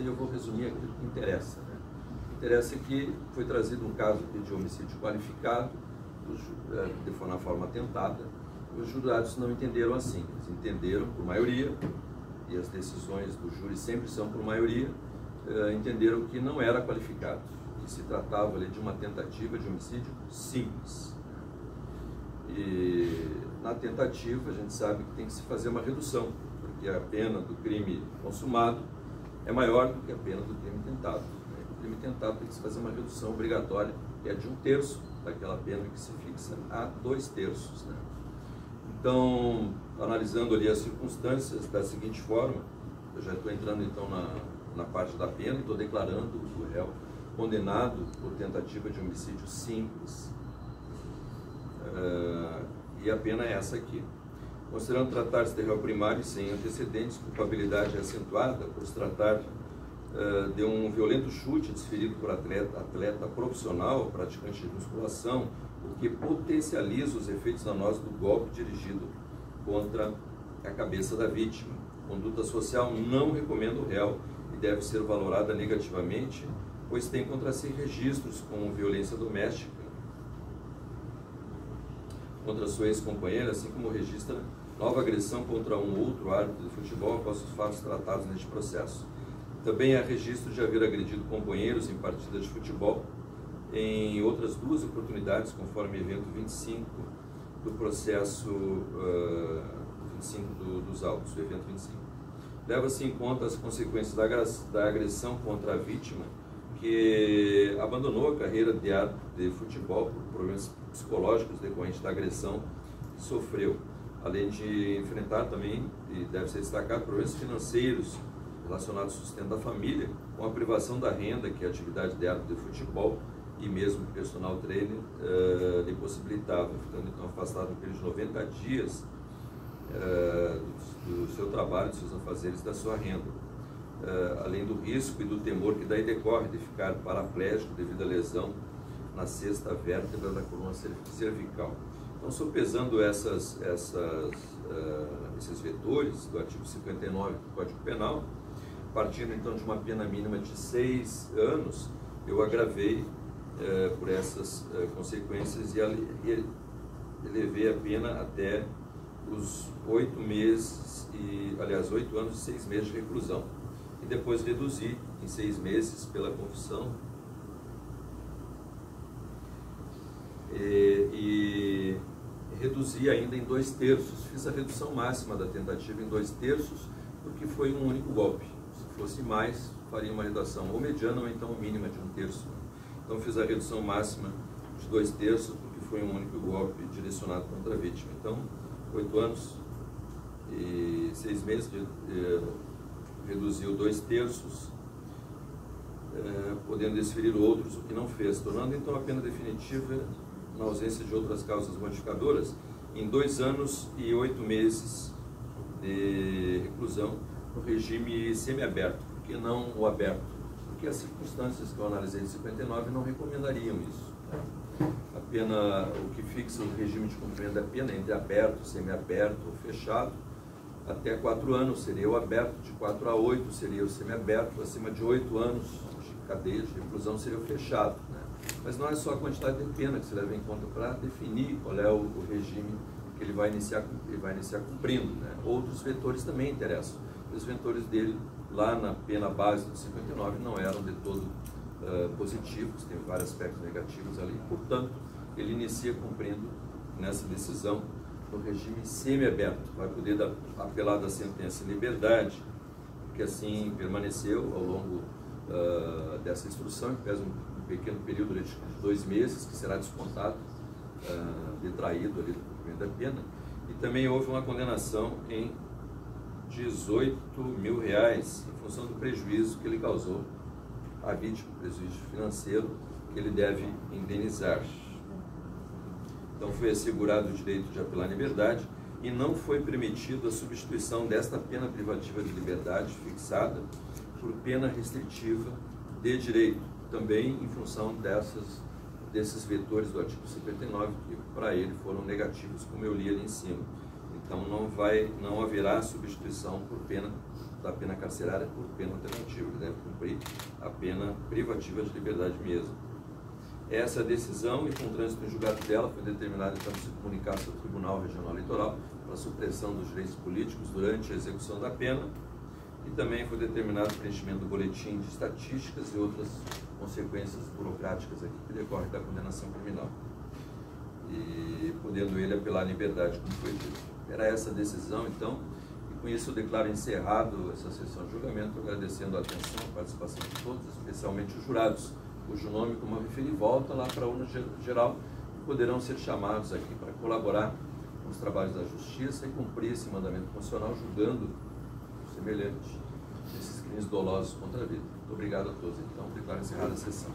e eu vou resumir aquilo que interessa, né? O que interessa é que foi trazido um caso de homicídio qualificado, de forma tentada. Os jurados não entenderam assim, eles entenderam por maioria, e as decisões do júri sempre são por maioria, entenderam que não era qualificado, que se tratava ali de uma tentativa de homicídio simples. E na tentativa a gente sabe que tem que se fazer uma redução, porque a pena do crime consumado é maior do que a pena do crime tentado. O crime tentado tem que se fazer uma redução obrigatória, que é de 1/3 daquela pena que se fixa a 2/3, né? Então, analisando ali as circunstâncias da seguinte forma, eu já estou entrando então na parte da pena e estou declarando o réu condenado por tentativa de homicídio simples. E a pena é essa aqui. Considerando tratar-se de réu primário e sem antecedentes, culpabilidade acentuada por se tratar de um violento chute desferido por atleta profissional, praticante de musculação, o que potencializa os efeitos danosos do golpe dirigido contra a cabeça da vítima. Conduta social não recomenda o réu e deve ser valorada negativamente, pois tem contra si registros como violência doméstica contra sua ex-companheira, assim como registra nova agressão contra um outro árbitro de futebol após os fatos tratados neste processo. Também há registro de haver agredido companheiros em partida de futebol em outras 2 oportunidades, conforme evento 25 do processo 25 dos autos, o evento 25. Leva-se em conta as consequências da agressão contra a vítima, que abandonou a carreira de árbitro de futebol por problemas psicológicos decorrentes da agressão que sofreu, além de enfrentar também, e deve ser destacado, problemas financeiros relacionados ao sustento da família, com a privação da renda que a atividade de árbitro de futebol e mesmo personal trainer lhe possibilitava, ficando então afastado no período de 90 dias do seu trabalho, dos seus afazeres, da sua renda. Além do risco e do temor que daí decorre de ficar paraplégico devido à lesão na 6ª vértebra da coluna cervical. Então, sopesando esses vetores do artigo 59 do Código Penal, partindo então de uma pena mínima de 6 anos, eu agravei por essas consequências e elevei a pena até os 8 anos e 6 meses de reclusão. E depois reduzi em 6 meses pela confissão e reduzi ainda em 2/3. Fiz a redução máxima da tentativa em 2/3 porque foi um único golpe. Se fosse mais, faria uma redação ou mediana ou então mínima de 1/3. Então fiz a redução máxima de 2/3 porque foi um único golpe direcionado contra a vítima. Então 8 anos e 6 meses reduziu 2/3, podendo desferir outros, o que não fez, tornando então a pena definitiva, na ausência de outras causas modificadoras, em 2 anos e 8 meses de reclusão no regime semiaberto. Por que não o aberto? Porque as circunstâncias que eu analisei de 59 não recomendariam isso. A pena, o que fixa o regime de cumprimento da pena entre aberto, semiaberto ou fechado, até 4 anos seria o aberto, de 4 a 8 seria o semiaberto, acima de 8 anos de cadeia de reclusão seria o fechado, né? Mas não é só a quantidade de pena que se leva em conta para definir qual é o regime que ele vai iniciar cumprindo, né? Outros vetores também interessam. Os vetores dele, lá na pena base do 59, não eram de todo positivos, tem vários aspectos negativos ali, portanto, ele inicia cumprindo nessa decisão no regime semiaberto. Vai poder apelar da sentença em liberdade, porque assim permaneceu ao longo dessa instrução, que pesa um pequeno período de 2 meses, que será descontado, detraído ali do cumprimento da pena, e também houve uma condenação em R$18 mil em função do prejuízo que ele causou à vítima, prejuízo financeiro que ele deve indenizar. Então foi assegurado o direito de apelar em liberdade e não foi permitida a substituição desta pena privativa de liberdade fixada por pena restritiva de direito, também em função desses vetores do artigo 59, que para ele foram negativos, como eu li ali em cima. Então não haverá substituição da pena carcerária por pena alternativa, ele deve cumprir cumprir a pena privativa de liberdade mesmo. Essa decisão, e com o trânsito em julgado dela, foi determinado então se comunicasse ao Tribunal Regional Eleitoral para a supressão dos direitos políticos durante a execução da pena, e também foi determinado o preenchimento do boletim de estatísticas e outras consequências burocráticas aqui que decorrem da condenação criminal, e podendo ele apelar à liberdade, como foi dito. Era essa a decisão, então, e com isso eu declaro encerrado essa sessão de julgamento, agradecendo a atenção, a participação de todos, especialmente os jurados, cujo nome, como eu referi, volta lá para a urna geral, e poderão ser chamados aqui para colaborar com os trabalhos da Justiça e cumprir esse mandamento constitucional, julgando o semelhante desses crimes dolosos contra a vida. Muito obrigado a todos, então, declaro encerrada a sessão.